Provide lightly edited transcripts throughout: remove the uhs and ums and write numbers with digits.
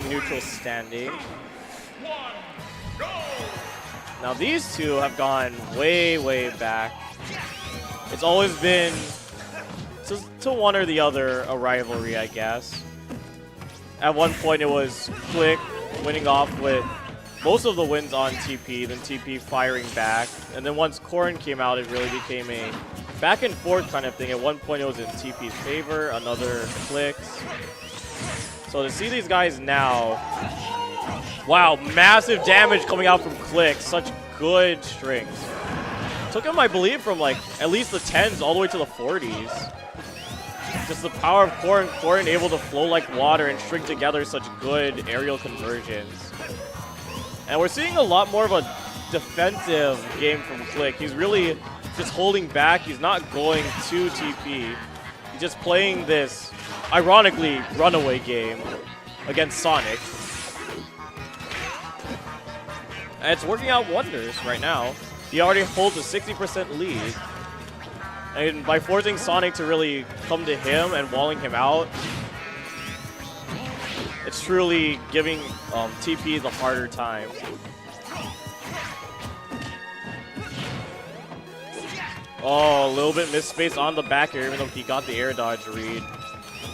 neutral standing. Now these two have gone way, way back. It's always been to one or the other a rivalry, I guess. At one point it was Click winning off with most of the wins on TP, then TP firing back. And then once Corrin came out, it really became a back and forth kind of thing. At one point it was in TP's favor, another Click's. So to see these guys now, wow, massive damage coming out from Click, such good strings. Took him, I believe, from like at least the 10s all the way to the 40s. Just the power of Corrin. Corrin able to flow like water and string together such good aerial conversions. And we're seeing a lot more of a defensive game from Click. He's really just holding back. He's not going to TP. He's just playing this, ironically, runaway game against Sonic. And it's working out wonders right now. He already holds a 60% lead. And by forcing Sonic to really come to him and walling him out, it's truly giving TP the harder time. Oh, a little bit missed space on the back air, even though he got the air dodge read.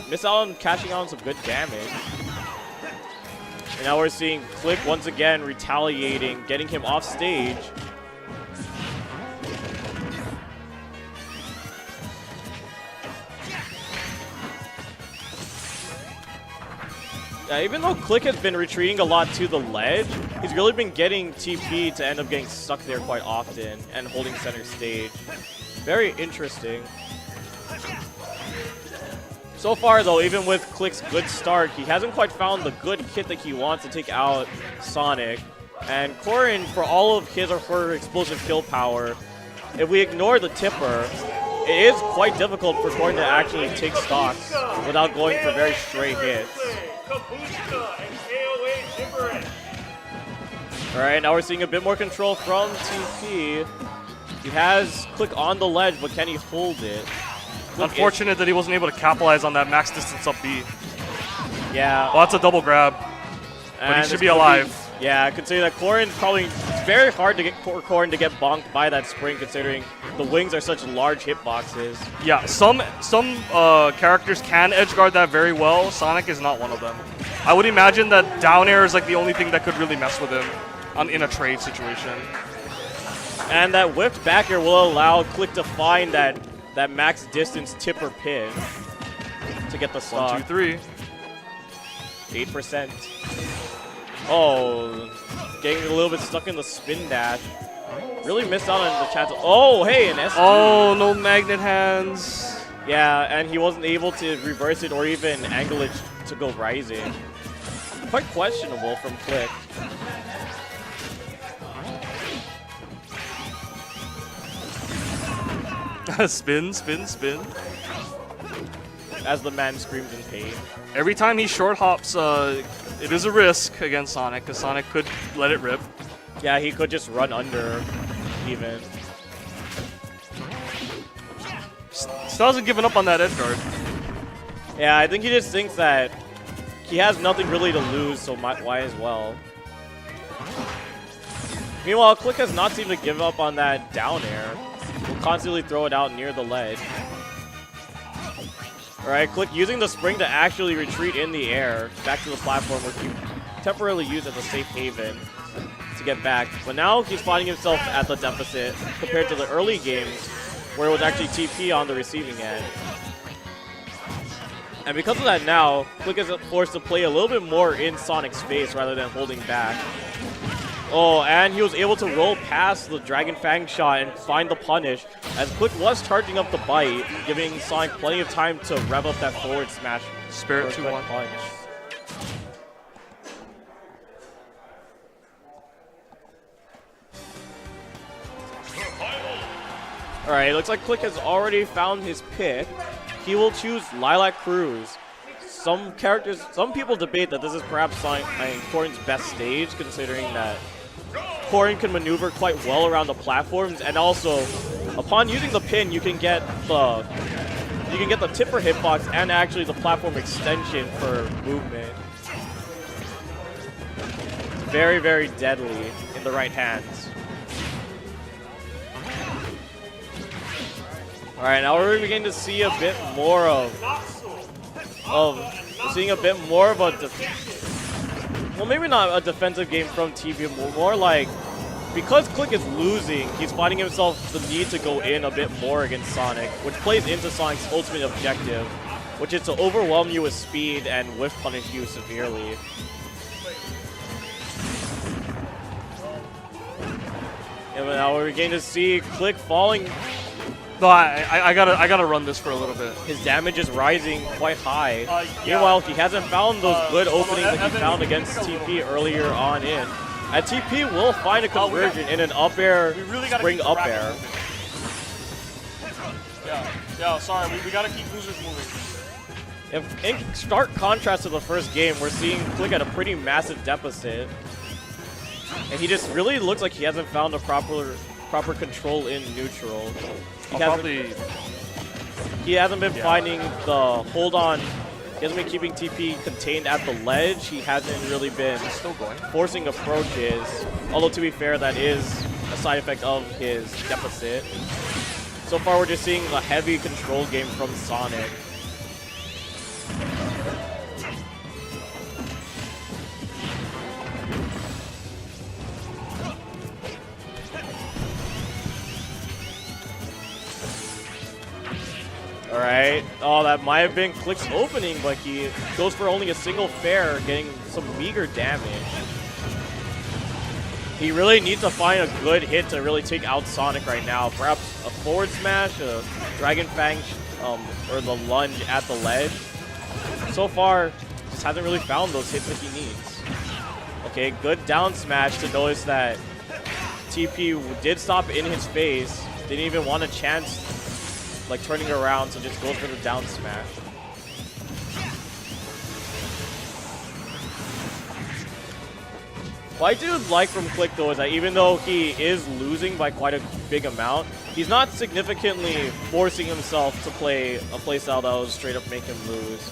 Missed out on catching on some good damage. And now we're seeing Click once again retaliating, getting him off stage. Yeah, even though Click has been retreating a lot to the ledge, he's really been getting TP to end up getting stuck there quite often and holding center stage. Very interesting. So far though, even with Click's good start, he hasn't quite found the good hit that he wants to take out Sonic. And Corrin, for all of his or her explosive kill power, if we ignore the tipper, it is quite difficult for Corrin to actually take stocks without going for very stray hits. Alright, now we're seeing a bit more control from TP. He has Click on the ledge, but can he hold it? Unfortunate that he wasn't able to capitalize on that max distance up B. Yeah. Well, that's a double grab. But he should be alive. Yeah, considering that Corrin probably, it's very hard to get Corrin to get bonked by that spring, considering the wings are such large hitboxes. Yeah, some characters can edge guard that very well. Sonic is not one of them. I would imagine that down air is like the only thing that could really mess with him in a trade situation. And that whipped back air will allow Click to find that max distance tipper pin to get the stock. 1, 2, 3. 8%. Oh, getting a little bit stuck in the spin dash. Really missed out on the chance. Oh, hey, an SSB. Oh, no magnet hands. Yeah, and he wasn't able to reverse it or even angle it to go rising. Quite questionable from Click. Spin, spin, spin. As the man screams in pain. Every time he short hops, it is a risk against Sonic, because Sonic could let it rip. Yeah, he could just run under, even. Still hasn't given up on that edge guard. Yeah, I think he just thinks that he has nothing really to lose, so why as well. Meanwhile, Click has not seemed to give up on that down air. Will constantly throw it out near the ledge. Alright, Click using the spring to actually retreat in the air back to the platform where he temporarily used as a safe haven to get back. But now he's finding himself at the deficit compared to the early games where it was actually TP on the receiving end. And because of that now, Click is forced to play a little bit more in Sonic's face rather than holding back. Oh, and he was able to roll past the Dragon Fang shot and find the punish, as Click was charging up the bite, giving Sonic plenty of time to rev up that forward smash. Spirit 2-1 punch. Alright, it looks like Click has already found his pick. He will choose Lilac Cruise. Some people debate that this is perhaps Corrin's best stage, considering that Corrin can maneuver quite well around the platforms, and also, upon using the pin, you can get the tipper hitbox and actually the platform extension for movement. very, very deadly in the right hands. All right, now we're beginning to see a bit more of seeing a bit more of a, well, maybe not a defensive game from TP, but more like, because Click is losing, he's finding himself the need to go in a bit more against Sonic, which plays into Sonic's ultimate objective, which is to overwhelm you with speed and whiff punish you severely. And now we're beginning to see Click falling. No, I gotta run this for a little bit. His damage is rising quite high. Yeah. Meanwhile, he hasn't found those good openings that he found against TP earlier on in. And TP will find a conversion in an up air, spring up air. Yeah, sorry, we gotta keep losers moving. In stark contrast to the first game, we're seeing Click at a pretty massive deficit. And he just really looks like he hasn't found a proper control in neutral. He hasn't been finding the hold on. He hasn't been keeping TP contained at the ledge. He hasn't really been forcing approaches. Although, to be fair, that is a side effect of his deficit. So far, we're just seeing a heavy control game from Sonic. Alright. Oh, that might have been Click's opening, but he goes for only a single fair, getting some meager damage. He really needs to find a good hit to really take out Sonic right now. Perhaps a forward smash, a Dragon Fang, or the lunge at the ledge. So far, just hasn't really found those hits that he needs. Okay, good down smash to notice that TP did stop in his face. Didn't even want a chance like turning around, so just goes for the down smash. What I do like from Click though is that even though he is losing by quite a big amount, he's not significantly forcing himself to play a playstyle that will straight up make him lose.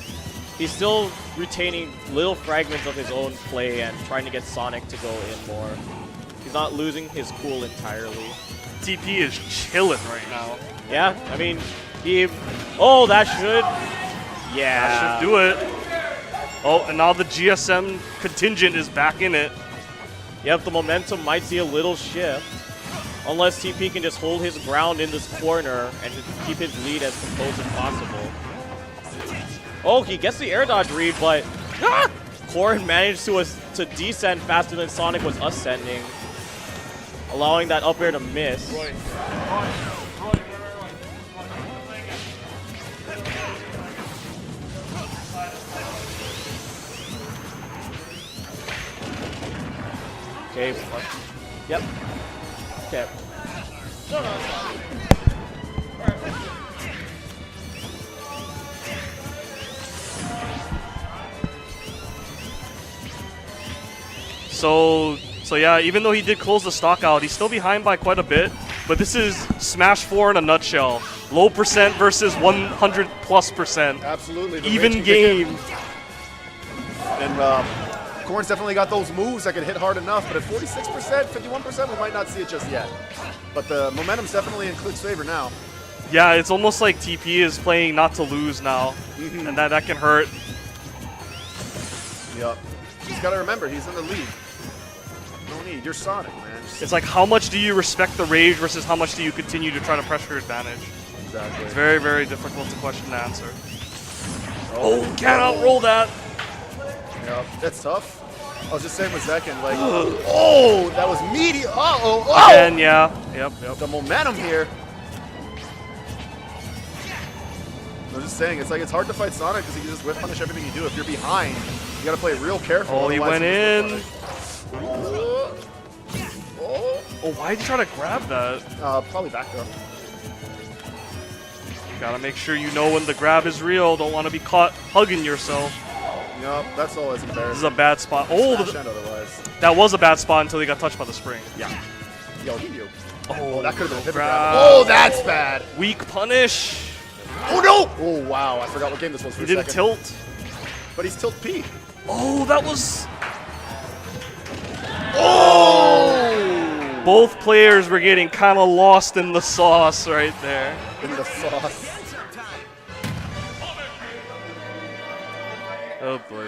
He's still retaining little fragments of his own play and trying to get Sonic to go in more. He's not losing his cool entirely. TP is chilling right now. Yeah, I mean, oh, that should, yeah. That should do it. Oh, and now the GSM contingent is back in it. Yep, the momentum might see a little shift. Unless TP can just hold his ground in this corner and just keep his lead as composed as possible. Oh, he gets the air dodge read, but Corrin managed to descend faster than Sonic was ascending, allowing that up air to miss. Okay. Yep. Okay. No, it's fine. So yeah, even though he did close the stock out, he's still behind by quite a bit. But this is Smash4 in a nutshell. Low percent versus 100+%. Absolutely. Even game. And Corrin's definitely got those moves that can hit hard enough, but at 46%, 51%, we might not see it just yet. But the momentum's definitely in Click's favor now. Yeah, it's almost like TP is playing not to lose now, and that can hurt. Yep. Just gotta remember, he's in the lead. No need. You're Sonic, man. It's like, how much do you respect the rage versus how much do you continue to try to pressure advantage? Exactly. It's very, very difficult to question and answer. Oh, can't outroll that. Yep, that's tough. I was just saying with Zekin, like, oh, that was meaty. Oh. Again, yeah. Yep. The momentum here. I was just saying, it's like it's hard to fight Sonic because he can just whip punish everything you do. If you're behind, you gotta play real careful. Oh, he went in. Oh, why did you try to grab that? Probably back up. Gotta make sure you know when the grab is real. Don't want to be caught hugging yourself. Yep, that's always embarrassing. This is a bad spot. Oh, that was a bad spot until he got touched by the spring. Yeah. Yo. Oh, that could have been a pivot grab. grab. Oh, that's bad. Weak punish. Oh, no. Oh, wow. I forgot what game this was for a second. He didn't tilt. But he's tilt P. Oh, that was... Both players were getting kind of lost in the sauce right there. In the sauce. Oh boy.